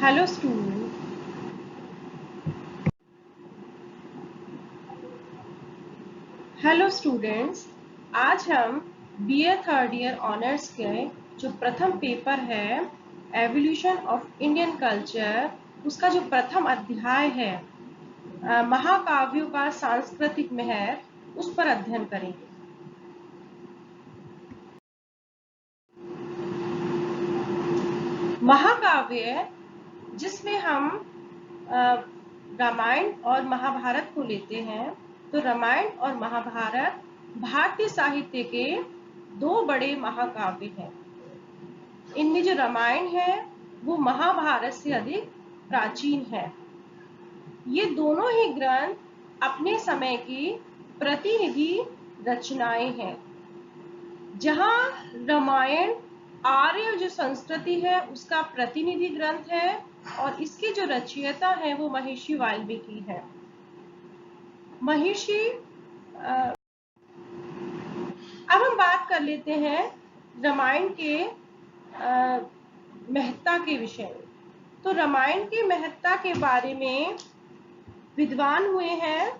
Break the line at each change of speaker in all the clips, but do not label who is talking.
Hello student. Hello students, आज हम BA third year honours के जो प्रथम पेपर है एवोल्यूशन ऑफ इंडियन कल्चर, उसका जो प्रथम अध्याय है महाकाव्यों का सांस्कृतिक महत्व, उस पर अध्ययन करेंगे। महाकाव्य जिसमें हम रामायण और महाभारत को लेते हैं, तो रामायण और महाभारत भारतीय साहित्य के दो बड़े महाकाव्य हैं। इनमें जो रामायण है वो महाभारत से अधिक प्राचीन है। ये दोनों ही ग्रंथ अपने समय की प्रतिनिधि रचनाएं हैं। जहां रामायण आर्य जो संस्कृति है उसका प्रतिनिधि ग्रंथ है और इसके जो रचयिता है वो महर्षि वाल्मीकि है। महर्षि अब हम बात कर लेते हैं रामायण के महत्ता के विषय में। तो रामायण की महत्ता के बारे में विद्वान हुए हैं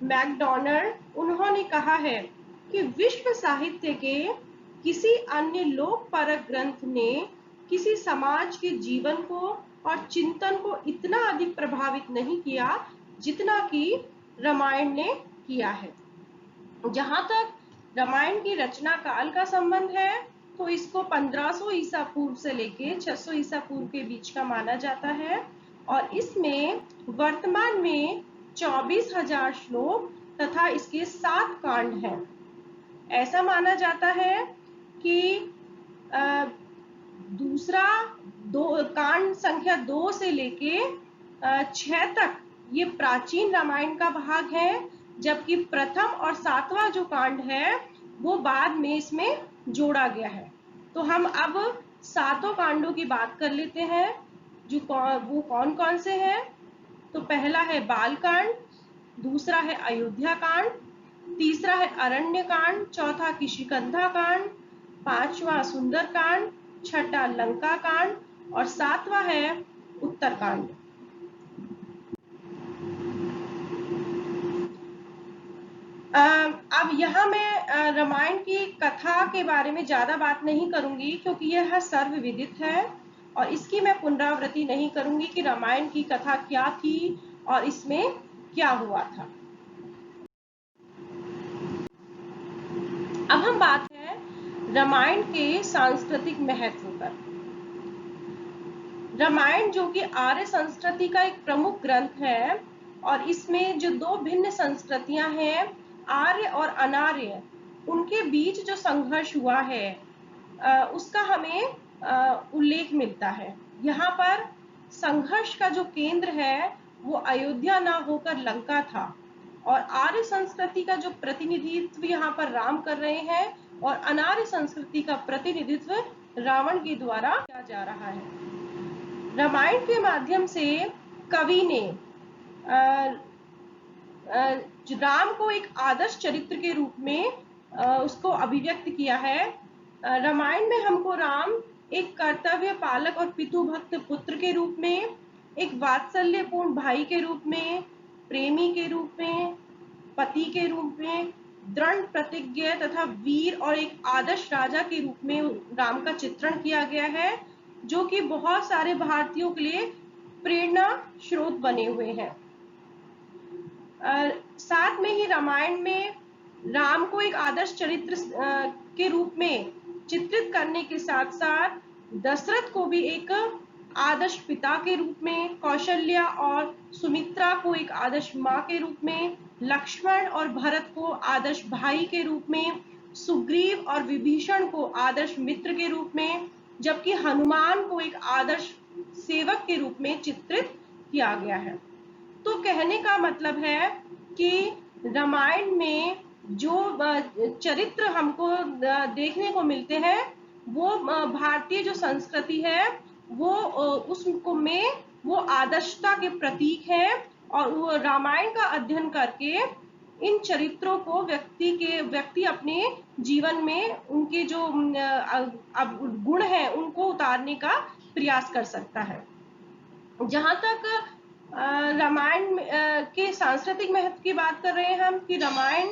मैकडॉनल्ड। उन्होंने कहा है कि विश्व साहित्य के किसी अन्य लोकपरक ग्रंथ ने किसी समाज के जीवन को और चिंतन को इतना अधिक प्रभावित नहीं किया जितना कि रामायण ने किया है। जहां तक रामायण की रचना काल का संबंध है तो इसको 1500 ईसा पूर्व से लेके 600 ईसा पूर्व के बीच का माना जाता है और इसमें वर्तमान में 24,000 श्लोक तथा इसके 7 कांड हैं। ऐसा माना जाता है कि दूसरा कांड संख्या 2 से लेके 6 तक ये प्राचीन रामायण का भाग है, जबकि प्रथम और 7वां जो कांड है वो बाद में इसमें जोड़ा गया है। तो हम अब 7 कांडों की बात कर लेते हैं जो वो कौन कौन से हैं। तो पहला है बाल कांड, दूसरा है अयोध्या कांड, तीसरा है अरण्य कांड, चौथा किष्किंधा कांड, 5वां सुंदर कांड, 6ठा लंका कांड और 7वां है उत्तर कांड। अब यहाँ मैं रामायण की कथा के बारे में ज्यादा बात नहीं करूंगी क्योंकि यह सर्वविदित है और इसकी मैं पुनरावृत्ति नहीं करूंगी कि रामायण की कथा क्या थी और इसमें क्या हुआ था। अब हम बात है रामायण के सांस्कृतिक महत्व पर। रामायण जो कि आर्य संस्कृति का एक प्रमुख ग्रंथ है और इसमें जो दो भिन्न संस्कृतियां हैं आर्य और अनार्य, उनके बीच जो संघर्ष हुआ है उसका हमें उल्लेख मिलता है। यहाँ पर संघर्ष का जो केंद्र है वो अयोध्या ना होकर लंका था और आर्य संस्कृति का जो प्रतिनिधित्व यहाँ पर राम कर रहे हैं और अनार्य संस्कृति का प्रतिनिधित्व रावण के द्वारा किया जा रहा है। रामायण के माध्यम से कवि ने राम को एक आदर्श चरित्र के रूप में उसको अभिव्यक्त किया है। रामायण में हमको राम एक कर्तव्य पालक और पितृभक्त पुत्र के रूप में, एक वात्सल्यपूर्ण भाई के रूप में, प्रेमी के रूप में, पति के रूप में, दृढ़ प्रतिज्ञ तथा वीर और एक आदर्श राजा के रूप में राम का चित्रण किया गया है, जो कि बहुत सारे भारतीयों के लिए प्रेरणा स्रोत बने हुए हैं। साथ में ही रामायण में राम को एक आदर्श चरित्र के रूप में चित्रित करने के साथ साथ दशरथ को भी एक आदर्श पिता के रूप में, कौशल्या और सुमित्रा को एक आदर्श माँ के रूप में, लक्ष्मण और भरत को आदर्श भाई के रूप में, सुग्रीव और विभीषण को आदर्श मित्र के रूप में, जबकि हनुमान को एक आदर्श सेवक के रूप में चित्रित किया गया है। तो कहने का मतलब है कि रामायण में जो चरित्र हमको देखने को मिलते हैं वो भारतीय जो संस्कृति है वो उसको में वो आदर्शता के प्रतीक है और वो रामायण का अध्ययन करके इन चरित्रों को व्यक्ति अपने जीवन में उनके जो गुण हैं उनको उतारने का प्रयास कर सकता है। जहाँ तक रामायण के सांस्कृतिक महत्व की बात कर रहे हैं हम, कि रामायण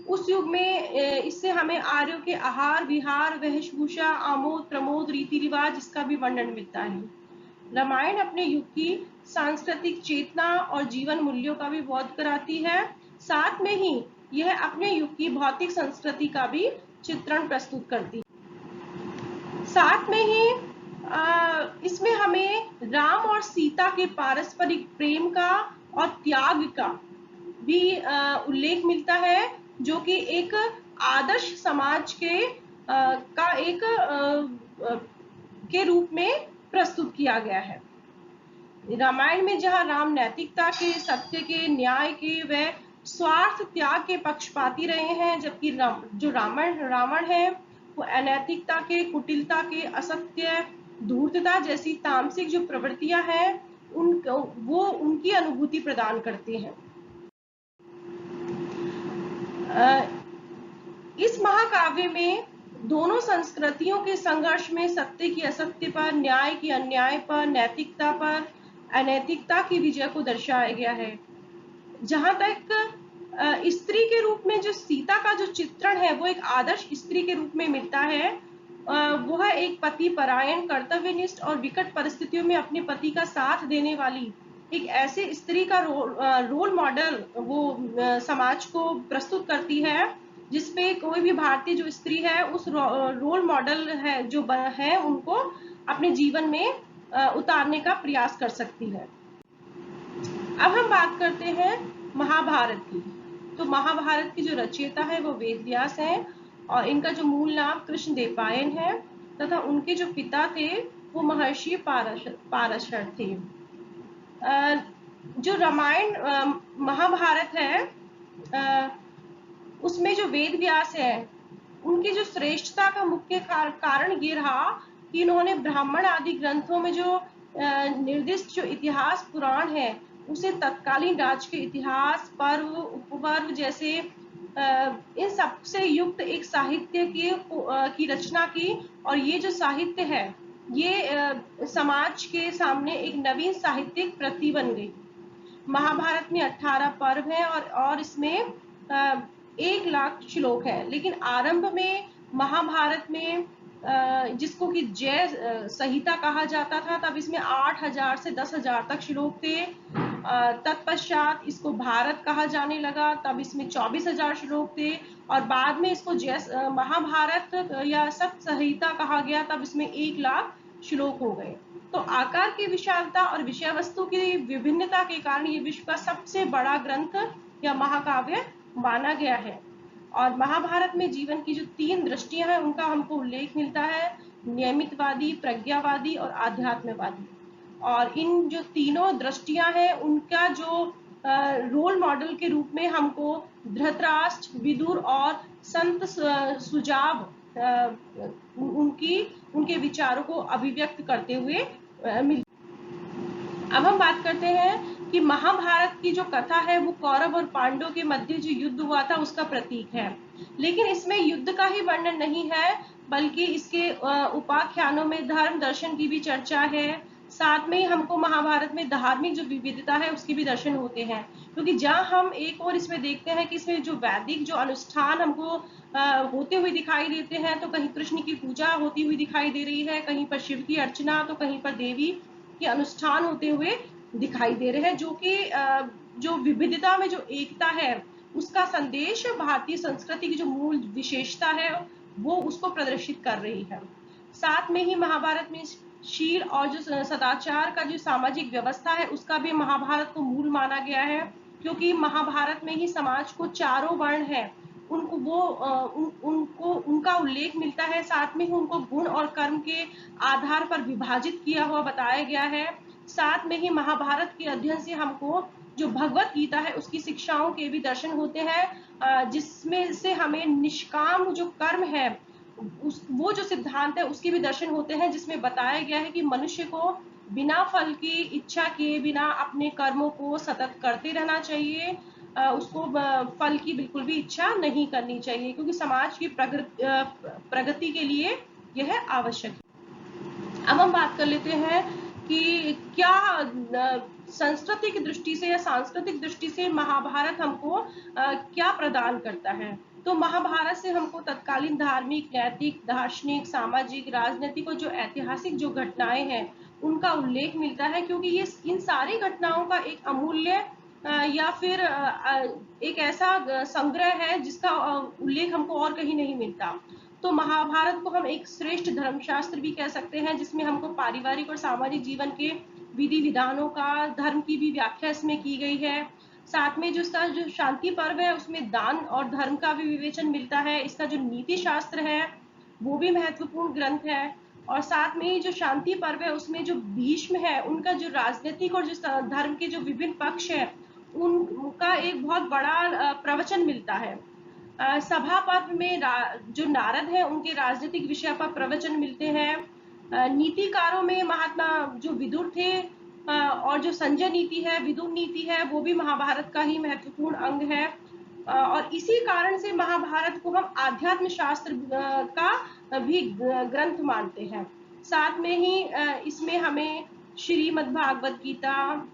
उस युग में इससे हमें आर्यों के आहार विहार वेशभूषा आमोद प्रमोद रीति रिवाज इसका भी वर्णन मिलता है। रामायण अपने युग की सांस्कृतिक चेतना और जीवन मूल्यों का भी बोध कराती है। साथ में ही यह अपने युग की भौतिक संस्कृति का भी चित्रण प्रस्तुत करती है। साथ में ही इसमें हमें राम और सीता के पारस्परिक प्रेम का और त्याग का भी उल्लेख मिलता है, जो कि एक आदर्श समाज के का एक के रूप में प्रस्तुत किया गया है। रामायण में जहाँ राम नैतिकता के, सत्य के, न्याय के व स्वार्थ त्याग के पक्षपाती रहे हैं, जबकि जो रावण है वो अनैतिकता के, कुटिलता के, असत्य, धूर्तता जैसी तामसिक जो प्रवृत्तियां हैं वो उनकी अनुभूति प्रदान करते हैं। इस महाकाव्य में दोनों संस्कृतियों के संघर्ष में सत्य की असत्य पर, न्याय की अन्याय पर, नैतिकता पर अनैतिकता की विजय को दर्शाया गया है। जहां तक स्त्री के रूप में जो सीता का जो चित्रण है वो एक आदर्श स्त्री के रूप में मिलता है। वह एक पति परायण, कर्तव्यनिष्ठ और विकट परिस्थितियों में अपने पति का साथ देने वाली एक ऐसे स्त्री का रोल मॉडल वो समाज को प्रस्तुत करती है, जिसपे कोई भी भारतीय जो स्त्री है उस रोल मॉडल है जो है उनको अपने जीवन में उतारने का प्रयास कर सकती है। अब हम बात करते हैं महाभारत की। तो महाभारत की जो रचयिता है वो वेद व्यास है और इनका जो मूल नाम कृष्णदेवरायन है तथा उनके जो पिता थे वो महर्षि पाराशर थे। जो रामायण महाभारत है उसमें जो वेद व्यास है उनकी जो श्रेष्ठता का मुख्य कारण ये रहा कि इन्होंने ब्राह्मण आदि ग्रंथों में जो निर्दिष्ट जो इतिहास पुराण है उसे तत्कालीन राज्य के इतिहास, पर्व, उपपर्व जैसे इन सबसे युक्त एक साहित्य की रचना की। और ये जो साहित्य है ये समाज के सामने एक नवीन साहित्यिक प्रति बन गई। महाभारत में 18 पर्व है और इसमें 1,00,000 श्लोक है, लेकिन आरंभ में महाभारत में जिसको कि जय संहिता कहा जाता था, तब इसमें 8,000 से 10,000 तक श्लोक थे। तत्पश्चात इसको भारत कहा जाने लगा, तब इसमें 24,000 श्लोक थे और बाद में इसको जय महाभारत या सप्त संहिता कहा गया, तब इसमें 1,00,000 श्लोक हो गए। तो आकार की विशालता और विषय वस्तु की विभिन्नता के कारण ये विश्व का सबसे बड़ा ग्रंथ या महाकाव्य माना गया है। और महाभारत में जीवन की जो 3 दृष्टियां हैं उनका हमको उल्लेख मिलता है, नियमितवादी, प्रज्ञावादी और आध्यात्मवादी। और इन जो तीनों दृष्टियां हैं उनका जो रोल मॉडल के रूप में हमको धृतराष्ट्र, विदुर और संत सुजाव उनके विचारों को अभिव्यक्त करते हुए मिलते। अब हम बात करते हैं कि महाभारत की जो कथा है वो कौरव और पांडवों के मध्य जो युद्ध हुआ था उसका प्रतीक है, लेकिन इसमें युद्ध का ही वर्णन नहीं है बल्कि इसके उपाख्यानों में धर्म दर्शन की भी चर्चा है। साथ में ही हमको महाभारत में धार्मिक जो विविधता है उसके भी दर्शन होते हैं, क्योंकि जहाँ हम एक और इसमें देखते हैं कि इसमें जो वैदिक जो अनुष्ठान हमको होते हुए दिखाई देते हैं, तो कहीं कृष्ण की पूजा होती हुई दिखाई दे रही है, कहीं पर शिव की अर्चना, तो कहीं पर देवी के अनुष्ठान होते हुए दिखाई दे रहे हैं, जो कि जो विविधता में जो एकता है उसका संदेश भारतीय संस्कृति की जो मूल विशेषता है वो उसको प्रदर्शित कर रही है। साथ में ही महाभारत में शील और जो सदाचार का जो सामाजिक व्यवस्था है उसका भी महाभारत को मूल माना गया है, क्योंकि महाभारत में ही समाज को चारों वर्ण है उनको उनका उल्लेख मिलता है। साथ में ही उनको गुण और कर्म के आधार पर विभाजित किया हुआ बताया गया है। साथ में ही महाभारत के अध्ययन से हमको जो भगवत गीता है उसकी शिक्षाओं के भी दर्शन होते हैं, जिसमें से हमें निष्काम जो कर्म है वो जो सिद्धांत है उसके भी दर्शन होते हैं, जिसमें बताया गया है कि मनुष्य को बिना फल की इच्छा किए बिना अपने कर्मों को सतत करते रहना चाहिए, उसको फल की बिल्कुल भी इच्छा नहीं करनी चाहिए, क्योंकि समाज की प्रगति के लिए यह आवश्यक है। अब हम बात कर लेते हैं कि क्या संस्कृति की दृष्टि से या सांस्कृतिक दृष्टि से महाभारत हमको क्या प्रदान करता है। तो महाभारत से हमको तत्कालीन धार्मिक, नैतिक, दार्शनिक, सामाजिक, राजनीतिक और जो ऐतिहासिक जो घटनाएं हैं उनका उल्लेख मिलता है, क्योंकि ये इन सारी घटनाओं का एक अमूल्य या फिर एक ऐसा संग्रह है जिसका उल्लेख हमको और कहीं नहीं मिलता। तो महाभारत को हम एक श्रेष्ठ धर्मशास्त्र भी कह सकते हैं, जिसमें हमको पारिवारिक और सामाजिक जीवन के विधि विधानों का, धर्म की भी व्याख्या इसमें की गई है। साथ में जो इसका जो शांति पर्व है उसमें दान और धर्म का भी विवेचन मिलता है। इसका जो नीति शास्त्र है वो भी महत्वपूर्ण ग्रंथ है। और साथ में ही जो शांति पर्व है उसमें जो भीष्म है उनका जो राजनीतिक और जो धर्म के जो विभिन्न पक्ष है उनका एक बहुत बड़ा प्रवचन मिलता है। सभा पर्व में जो नारद है उनके राजनीतिक विषय पर प्रवचन मिलते हैं। नीतिकारों में महात्मा जो विदुर थे और जो संजय नीति है, विदुर नीति है, वो भी महाभारत का ही महत्वपूर्ण अंग है। और इसी कारण से महाभारत को हम आध्यात्म शास्त्र का भी ग्रंथ मानते हैं। साथ में ही इसमें हमें श्रीमद् भागवत गीता,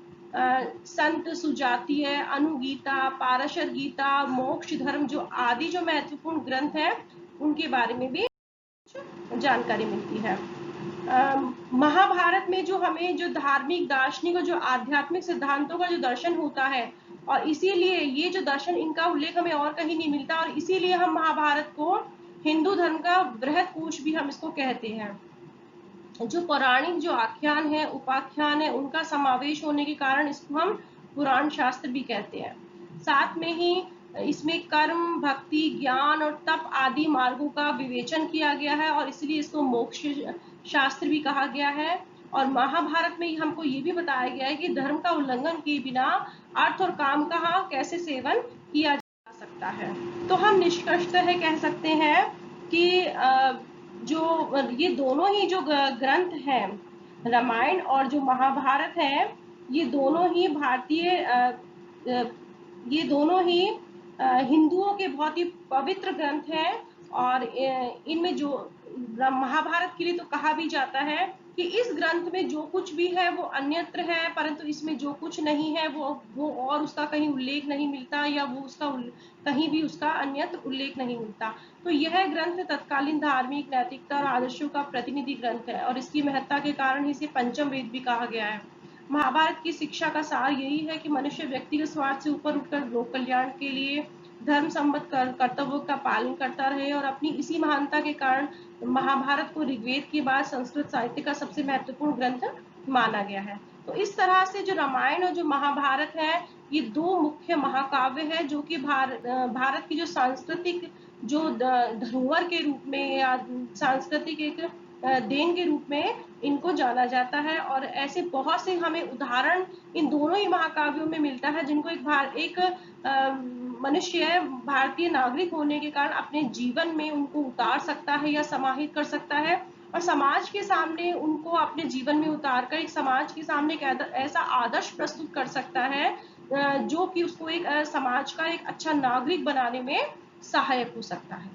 संत सुजातीय, अनुगीता, पारशर गीता, मोक्ष धर्म जो आदि जो महत्वपूर्ण ग्रंथ है उनके बारे में भी जानकारी मिलती है। महाभारत में जो हमें जो धार्मिक, दार्शनिक और जो आध्यात्मिक सिद्धांतों का जो दर्शन होता है, और इसीलिए ये जो दर्शन इनका उल्लेख हमें और कहीं नहीं मिलता, और इसीलिए हम महाभारत को हिंदू धर्म का बृहद कोश भी हम इसको कहते हैं। जो पौराणिक जो आख्यान है, उपाख्यान है, उनका समावेश होने के कारण इसको हम पुराण शास्त्र भी कहते हैं। साथ में ही इसमें कर्म, भक्ति, ज्ञान और तप आदि मार्गों का विवेचन किया गया है, और इसलिए इसको मोक्ष शास्त्र भी कहा गया है। और महाभारत में हमको ये भी बताया गया है कि धर्म का उल्लंघन किए बिना अर्थ और काम का कैसे सेवन किया जा सकता है। तो हम निष्कर्षतः कह सकते हैं कि जो ये दोनों ही जो ग्रंथ हैं, रामायण और जो महाभारत है, ये दोनों ही ये दोनों ही हिंदुओं के बहुत ही पवित्र ग्रंथ हैं। और इनमें जो महाभारत के लिए तो कहा भी जाता है कि इस ग्रंथ में जो कुछ भी है वो अन्यत्र है, परंतु इसमें जो कुछ नहीं है वो और उसका कहीं उल्लेख नहीं मिलता, या वो उसका कहीं भी उसका अन्यत्र उल्लेख नहीं मिलता। तो यह ग्रंथ तत्कालीन धार्मिक, नैतिकता और आदर्शों का प्रतिनिधि ग्रंथ है, और इसकी महत्ता के कारण इसे पंचम वेद भी कहा गया है। महाभारत की शिक्षा का सार यही है कि मनुष्य व्यक्तिगत स्वार्थ से ऊपर उठकर लोक कल्याण के लिए धर्म सम्मत कर्तव्यों का पालन करता रहे, और अपनी इसी महानता के कारण महाभारत को ऋग्वेद के बाद संस्कृत साहित्य का सबसे महत्वपूर्ण ग्रंथ माना गया है। तो इस तरह से जो रामायण और जो महाभारत है, ये दो मुख्य महाकाव्य है जो कि भारत की जो सांस्कृतिक जो धरोहर के रूप में या सांस्कृतिक एक देन के रूप में इनको जाना जाता है। और ऐसे बहुत से हमें उदाहरण इन दोनों ही महाकाव्यों में मिलता है, जिनको एक मनुष्य भारतीय नागरिक होने के कारण अपने जीवन में उनको उतार सकता है या समाहित कर सकता है, और समाज के सामने उनको अपने जीवन में उतार कर एक समाज के सामने एक ऐसा आदर्श प्रस्तुत कर सकता है जो कि उसको एक समाज का एक अच्छा नागरिक बनाने में सहायक हो सकता है।